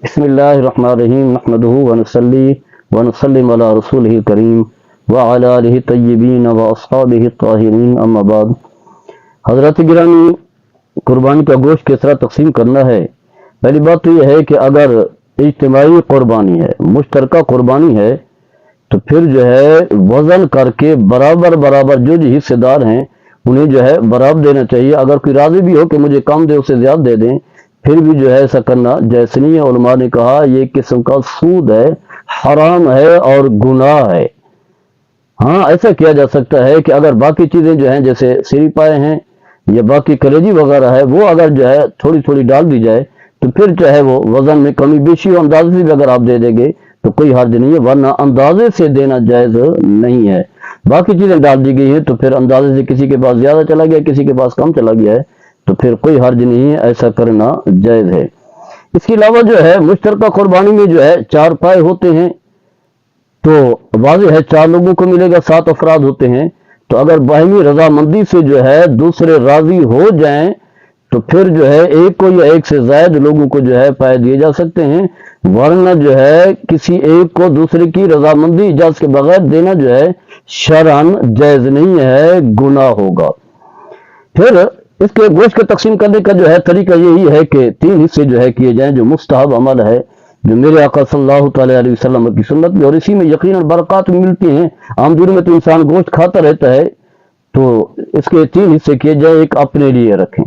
بسم اللہ الرحمن الرحیم نحمدہ ونصلی ونسلم علی رسولہ الکریم وعلی آلہ طیبین واصحابہ الطاہرین اما بعد۔ حضرات گرامی، قربانی کا گوشت کس طرح تقسیم کرنا ہے؟ پہلی بات تو یہ ہے کہ اگر اجتماعی قربانی ہے، مشترکہ قربانی ہے، تو پھر جو ہے وزن کر کے برابر جو حصے دار ہیں انہیں جو ہے برابر دینا چاہیے۔ اگر کوئی راضی بھی ہو کہ مجھے کم دے، اسے زیادہ دے دیں، پھر بھی جو ہے ایسا کرنا جائز نہیں ہے۔ علماء نے کہا یہ ایک قسم کا سود ہے، حرام ہے اور گناہ ہے۔ ہاں، ایسا کیا جا سکتا ہے کہ اگر باقی چیزیں جو ہیں جیسے سری پائے ہیں یا باقی کلیجی وغیرہ ہے، وہ اگر جو ہے تھوڑی تھوڑی ڈال دی جائے تو پھر چاہے وہ وزن میں کمی بیشی ہو، اندازے سے بھی اگر آپ دے دیں گے تو کوئی حرج نہیں ہے، ورنہ اندازے سے دینا جائز نہیں ہے۔ باقی چیزیں ڈال دی گئی ہیں تو پھر اندازے سے کسی کے پاس زیادہ چلا گیا، کسی کے پاس کم چلا گیا ہے، تو پھر کوئی حرج نہیں ہے، ایسا کرنا جائز ہے۔ اس کے علاوہ جو ہے مشترکہ قربانی میں جو ہے 4 پائے ہوتے ہیں، تو واضح ہے 4 لوگوں کو ملے گا، 7 افراد ہوتے ہیں، تو اگر باہمی رضامندی سے جو ہے دوسرے راضی ہو جائیں تو پھر جو ہے ایک کو یا ایک سے زائد لوگوں کو جو ہے پائے دیے جا سکتے ہیں، ورنہ جو ہے کسی ایک کو دوسرے کی رضامندی اجازت کے بغیر دینا جو ہے شرعاً جائز نہیں ہے، گناہ ہوگا۔ پھر اس کے گوشت کے تقسیم کرنے کا جو ہے طریقہ یہی ہے کہ 3 حصے جو ہے کیے جائیں، جو مستحب عمل ہے، جو میرے آقا صلی اللہ تعالیٰ علیہ وسلم کی سنت میں، اور اسی میں یقیناً برکات ملتی ہیں۔ عام دنوں میں تو انسان گوشت کھاتا رہتا ہے، تو اس کے 3 حصے کیے جائیں۔ ایک اپنے لیے رکھیں،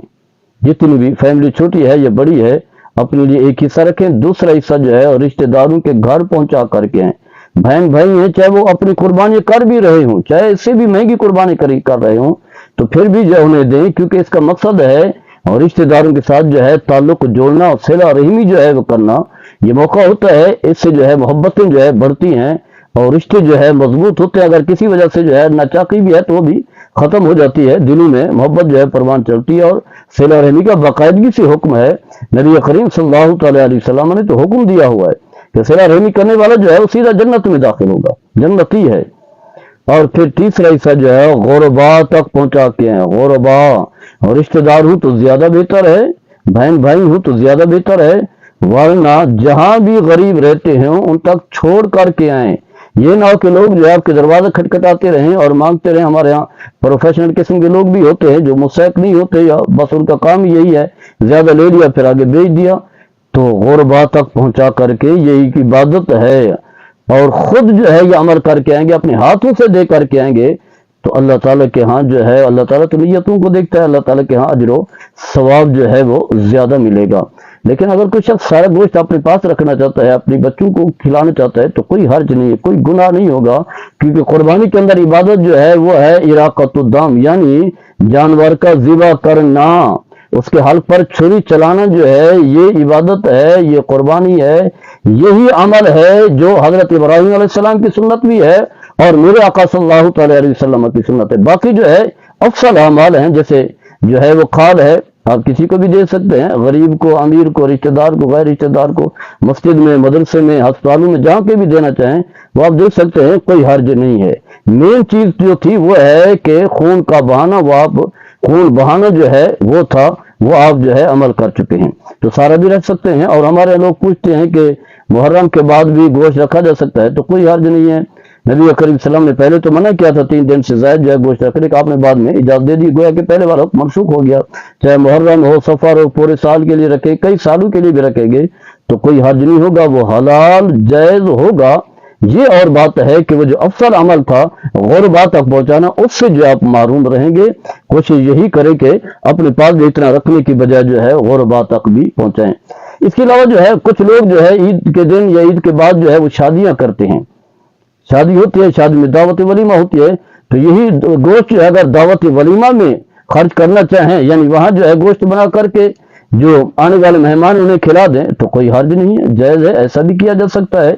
جتنی بھی فیملی چھوٹی ہے یا بڑی ہے، اپنے لیے ایک حصہ رکھیں۔ دوسرا حصہ جو ہے اور رشتہ داروں کے گھر پہنچا کر کے ہیں، بہن بھائی ہیں، چاہے وہ اپنی قربانی کر بھی رہے ہوں، چاہے اس سے بھی مہنگی قربانی کر رہے ہوں، تو پھر بھی جو انہیں دیں، کیونکہ اس کا مقصد ہے اور رشتہ داروں کے ساتھ جو ہے تعلق جوڑنا اور صلہ رحمی جو ہے وہ کرنا۔ یہ موقع ہوتا ہے، اس سے جو ہے محبتیں جو ہے بڑھتی ہیں اور رشتے جو ہے مضبوط ہوتے ہیں۔ اگر کسی وجہ سے جو ہے ناچاقی بھی ہے تو وہ بھی ختم ہو جاتی ہے، دلوں میں محبت جو ہے پروان چلتی ہے، اور صلہ رحمی کا باقاعدگی سے حکم ہے۔ نبی کریم صلی اللہ تعالیٰ علیہ وسلم نے تو حکم دیا ہوا ہے کہ صلہ رحمی کرنے والا جو ہے وہ سیدھا جنت میں داخل ہوگا، جنتی ہے۔ اور پھر تیسرا حصہ جو ہے غربا تک پہنچا کے ہیں، غربا، اور رشتہ دار ہوں تو زیادہ بہتر ہے، بہن بھائی ہوں تو زیادہ بہتر ہے، ورنہ جہاں بھی غریب رہتے ہیں ان تک چھوڑ کر کے آئیں۔ یہ نہ ہو کہ لوگ جو ہے آپ کے دروازے کھٹکھٹاتے رہیں اور مانگتے رہیں۔ ہمارے ہاں پروفیشنل قسم کے لوگ بھی ہوتے ہیں جو مستحق نہیں ہوتے، یا بس ان کا کام یہی ہے، زیادہ لے لیا پھر آگے بیچ دیا۔ تو غربا تک پہنچا کر کے یہی کی عبادت ہے، اور خود جو ہے یہ عمل کر کے آئیں گے، اپنے ہاتھوں سے دے کر کے آئیں گے، تو اللہ تعالیٰ کے ہاں جو ہے، اللہ تعالیٰ تو نیتوں کو دیکھتا ہے، اللہ تعالیٰ کے ہاں اجر و ثواب جو ہے وہ زیادہ ملے گا۔ لیکن اگر کوئی شخص سارا گوشت اپنے پاس رکھنا چاہتا ہے، اپنے بچوں کو کھلانا چاہتا ہے، تو کوئی حرج نہیں ہے، کوئی گناہ نہیں ہوگا، کیونکہ قربانی کے اندر عبادت جو ہے وہ ہے اراقۃ الدم، یعنی جانور کا ذبح کرنا، اس کے حلق پر چھری چلانا جو ہے یہ عبادت ہے، یہ قربانی ہے، یہی عمل ہے جو حضرت ابراہیم علیہ السلام کی سنت بھی ہے اور میرے آقا صلی اللہ تعالیٰ علیہ وسلم کی سنت ہے۔ باقی جو ہے افضل اعمال ہیں، جیسے جو ہے وہ کھال ہے، آپ کسی کو بھی دے سکتے ہیں، غریب کو، امیر کو، رشتہ دار کو، غیر رشتہ دار کو، مسجد میں، مدرسے میں، ہسپتالوں میں، جہاں کے بھی دینا چاہیں وہ آپ دے سکتے ہیں، کوئی حرج نہیں ہے۔ مین چیز جو تھی وہ ہے کہ خون کا بہانا، وہ آپ خون بہانا جو ہے وہ تھا، وہ آپ جو ہے عمل کر چکے ہیں، تو سارا بھی رکھ سکتے ہیں۔ اور ہمارے لوگ پوچھتے ہیں کہ محرم کے بعد بھی گوشت رکھا جا سکتا ہے، تو کوئی حرج نہیں ہے۔ نبی کریم صلی اللہ علیہ وسلم نے پہلے تو منع کیا تھا 3 دن سے زائد جو ہے گوشت رکھنے کا، آپ نے بعد میں اجازت دے دی، گویا کہ پہلے والا منسوخ ہو گیا۔ چاہے محرم ہو، سفر ہو، پورے سال کے لیے رکھے، کئی سالوں کے لیے بھی رکھیں گے تو کوئی حرج نہیں ہوگا، وہ حلال جائز ہوگا۔ یہ اور بات ہے کہ وہ جو افضل عمل تھا غربا تک پہنچانا، اس سے جو آپ معروم رہیں گے۔ کوشش یہی کریں کہ اپنے پاس بھی اتنا رکھنے کی بجائے جو ہے غربا تک بھی پہنچائیں۔ اس کے علاوہ جو ہے کچھ لوگ جو ہے عید کے دن یا عید کے بعد جو ہے وہ شادیاں کرتے ہیں، شادی ہوتی ہے، شادی میں دعوت ولیمہ ہوتی ہے، تو یہی گوشت جو ہے اگر دعوت ولیمہ میں خرچ کرنا چاہیں، یعنی وہاں جو ہے گوشت بنا کر کے جو آنے والے مہمان انہیں کھلا دیں، تو کوئی حرج نہیں ہے، جائز ہے، ایسا بھی کیا جا سکتا ہے۔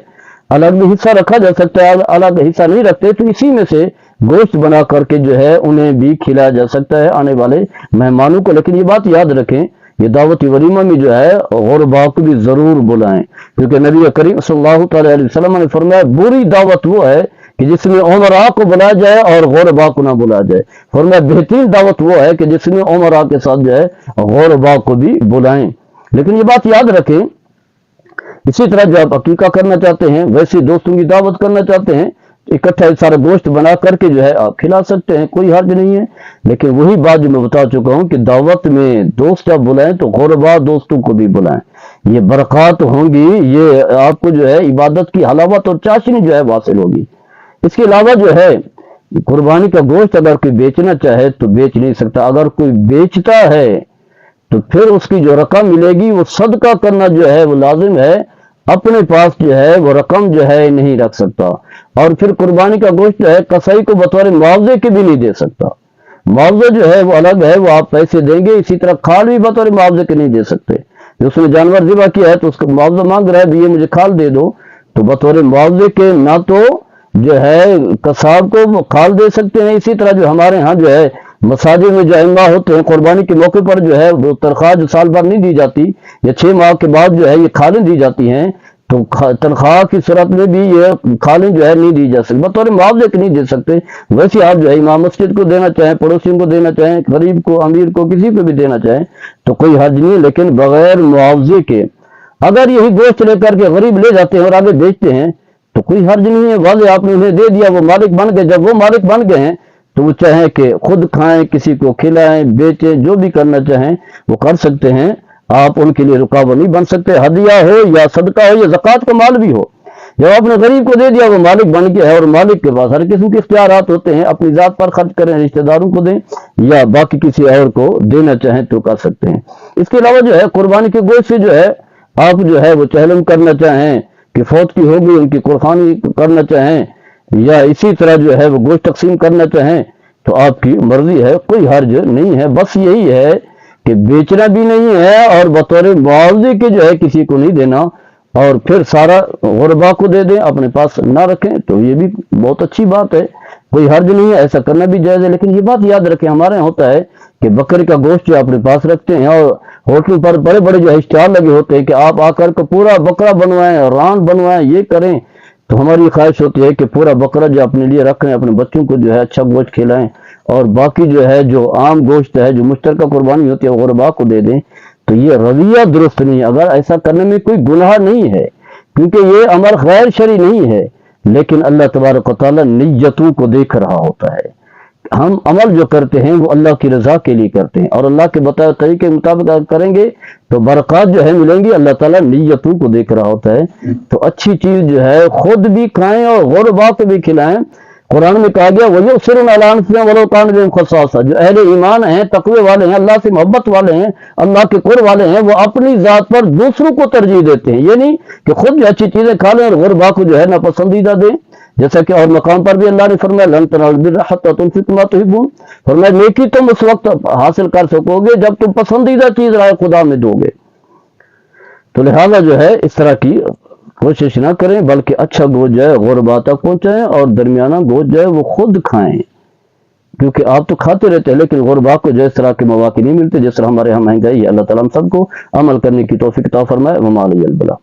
الگ بھی حصہ رکھا جا سکتا ہے، الگ حصہ نہیں رکھتے تو اسی میں سے گوشت بنا کر کے جو ہے انہیں بھی کھلایا جا سکتا ہے آنے والے مہمانوں کو۔ لیکن یہ بات یاد رکھیں، یہ دعوت ولیمہ میں جو ہے غربا کو بھی ضرور بلائیں، کیونکہ نبی کریم صلی اللہ تعالیٰ علیہ وسلم نے فرمایا بری دعوت وہ ہے کہ جس میں عمراء کو بلایا جائے اور غربا کو نہ بلایا جائے۔ فرمایا بہترین دعوت وہ ہے کہ جس میں عمراء کے ساتھ جو ہے غربا کو بھی بلائیں۔ لیکن یہ بات یاد رکھیں اسی طرح جو آپ عقیقہ کرنا چاہتے ہیں، ویسے دوستوں کی دعوت کرنا چاہتے ہیں، اکٹھا سارا گوشت بنا کر کے جو ہے آپ کھلا سکتے ہیں، کوئی حرج نہیں ہے۔ لیکن وہی بات جو میں بتا چکا ہوں کہ دعوت میں دوست جب بلائیں تو غربا دوستوں کو بھی بلائیں، یہ برکات ہوں گی، یہ آپ کو جو ہے عبادت کی حلاوت اور چاشنی جو ہے حاصل ہوگی۔ اس کے علاوہ جو ہے قربانی کا گوشت اگر کوئی بیچنا چاہے تو بیچ نہیں سکتا، اگر کوئی بیچتا ہے تو پھر اس کی جو رقم ملے گی وہ صدقہ کرنا جو ہے وہ لازم ہے، اپنے پاس جو ہے وہ رقم جو ہے نہیں رکھ سکتا۔ اور پھر قربانی کا گوشت جو ہے کسائی کو بطور معاوضے کے بھی نہیں دے سکتا، معاوضہ جو ہے وہ الگ ہے، وہ آپ پیسے دیں گے۔ اسی طرح کھال بھی بطور معاوضے کے نہیں دے سکتے، اس نے جانور ذبح کیا ہے تو اس کا معاوضہ مانگ رہا ہے بھی یہ مجھے کھال دے دو، تو بطور معاوضے کے نہ تو جو ہے قصاب کو وہ کھال دے سکتے ہیں۔ اسی طرح جو ہمارے ہاں جو ہے مساجد میں جو ائمہ ہوتے ہیں قربانی کے موقع پر جو ہے وہ تنخواہ جو سال بھر نہیں دی جاتی یا 6 ماہ کے بعد جو ہے یہ کھالیں دی جاتی ہیں، تو تنخواہ کی صورت میں بھی یہ کھالیں جو ہے نہیں دی جا سکتی، بطور معاوضے کے نہیں دے سکتے۔ ویسے آپ جو ہے امام مسجد کو دینا چاہیں، پڑوسیوں کو دینا چاہیں، غریب کو، امیر کو، کسی کو بھی دینا چاہیں تو کوئی حرج نہیں ہے، لیکن بغیر معاوضے کے اگر یہی گوشت لے کر کے غریب لے جاتے ہیں اور آگے بیچتے ہیں تو کوئی حرج نہیں ہے، واضح آپ نے انہیں دے دیا، وہ مالک بن گئے۔ جب وہ مالک بن گئے ہیں تو وہ چاہیں کہ خود کھائیں، کسی کو کھلائیں، بیچیں، جو بھی کرنا چاہیں وہ کر سکتے ہیں، آپ ان کے لیے رکاوٹ نہیں بن سکتے۔ ہدیہ ہو یا صدقہ ہو یا زکوٰۃ کا مال بھی ہو، جب آپ نے غریب کو دے دیا وہ مالک بن گیا ہے، اور مالک کے پاس ہر قسم کے اختیارات ہوتے ہیں، اپنی ذات پر خرچ کریں، رشتہ داروں کو دیں یا باقی کسی اور کو دینا چاہیں تو کر سکتے ہیں۔ اس کے علاوہ جو ہے قربانی کے گوشت سے جو ہے آپ جو ہے وہ چہلم کرنا چاہیں کہ فوت کی ہوگی ان کی قربانی کرنا چاہیں، یا اسی طرح جو ہے وہ گوشت تقسیم کرنا چاہیں تو آپ کی مرضی ہے، کوئی حرج نہیں ہے۔ بس یہی ہے کہ بیچنا بھی نہیں ہے اور بطور معاوضے کے جو ہے کسی کو نہیں دینا، اور پھر سارا غربا کو دے دیں، اپنے پاس نہ رکھیں، تو یہ بھی بہت اچھی بات ہے، کوئی حرج نہیں ہے، ایسا کرنا بھی جائز ہے۔ لیکن یہ بات یاد رکھیں، ہمارے یہاں ہوتا ہے کہ بکری کا گوشت جو اپنے پاس رکھتے ہیں اور ہوٹل پر بڑے بڑے جو اشتہار لگے ہوتے ہیں کہ آپ آ کر کے پورا بکرا بنوائیں، ران بنوائیں، یہ کریں، تو ہماری خواہش ہوتی ہے کہ پورا بکرا جو اپنے لیے رکھیں، اپنے بچوں کو جو ہے اچھا گوشت کھلائیں، اور باقی جو ہے جو عام گوشت ہے جو مشترکہ قربانی ہوتی ہے غربا کو دے دیں۔ تو یہ رویہ درست نہیں، اگر ایسا کرنے میں کوئی گناہ نہیں ہے کیونکہ یہ امر غیر شرعی نہیں ہے، لیکن اللہ تبارک و تعالیٰ نیتوں کو دیکھ رہا ہوتا ہے۔ ہم عمل جو کرتے ہیں وہ اللہ کی رضا کے لیے کرتے ہیں، اور اللہ کے بتائے طریقے کے مطابق اگر کریں گے تو برکات جو ہے ملیں گی۔ اللہ تعالیٰ نیتوں کو دیکھ رہا ہوتا ہے، تو اچھی چیز جو ہے خود بھی کھائیں اور غربا کو بھی کھلائیں۔ قرآن میں کہا گیا وَيُؤْثِرُونَ عَلَىٰ أَنفُسِهِمْ وَلَوْ كَانَ بِهِمْ خَصَاصَةٌ، جو اہل ایمان ہیں، تقوی والے ہیں، اللہ سے محبت والے ہیں، اللہ کے قرب والے ہیں، وہ اپنی ذات پر دوسروں کو ترجیح دیتے ہیں، یہ نہیں کہ خود جو اچھی چیزیں کھا لیں اور غربا کو جو ہے ناپسندیدہ دیں۔ جیسا کہ اور مقام پر بھی اللہ نے فرمایا لَن تَنَالُوا الْبِرَّ حَتَّىٰ تُنفِقُوا مِمَّا تُحِبُّونَ، فرمایا نیکی تم اس وقت حاصل کر سکو گے جب تم پسندیدہ چیز رائے خدا میں دو گے۔ تو لہذا جو ہے اس طرح کی کوشش نہ کریں، بلکہ اچھا گوشت جو ہے غربا تک پہنچائیں اور درمیانہ گوشت جو ہے وہ خود کھائیں، کیونکہ آپ تو کھاتے رہتے ہیں لیکن غربا کو جو اس طرح کے مواقع نہیں ملتے جس طرح ہمارے یہاں مہنگائی ہے۔ اللہ تعالیٰ ہم سب کو عمل کرنے کی توفیق عطا فرمائے۔ وما علی البلاغ۔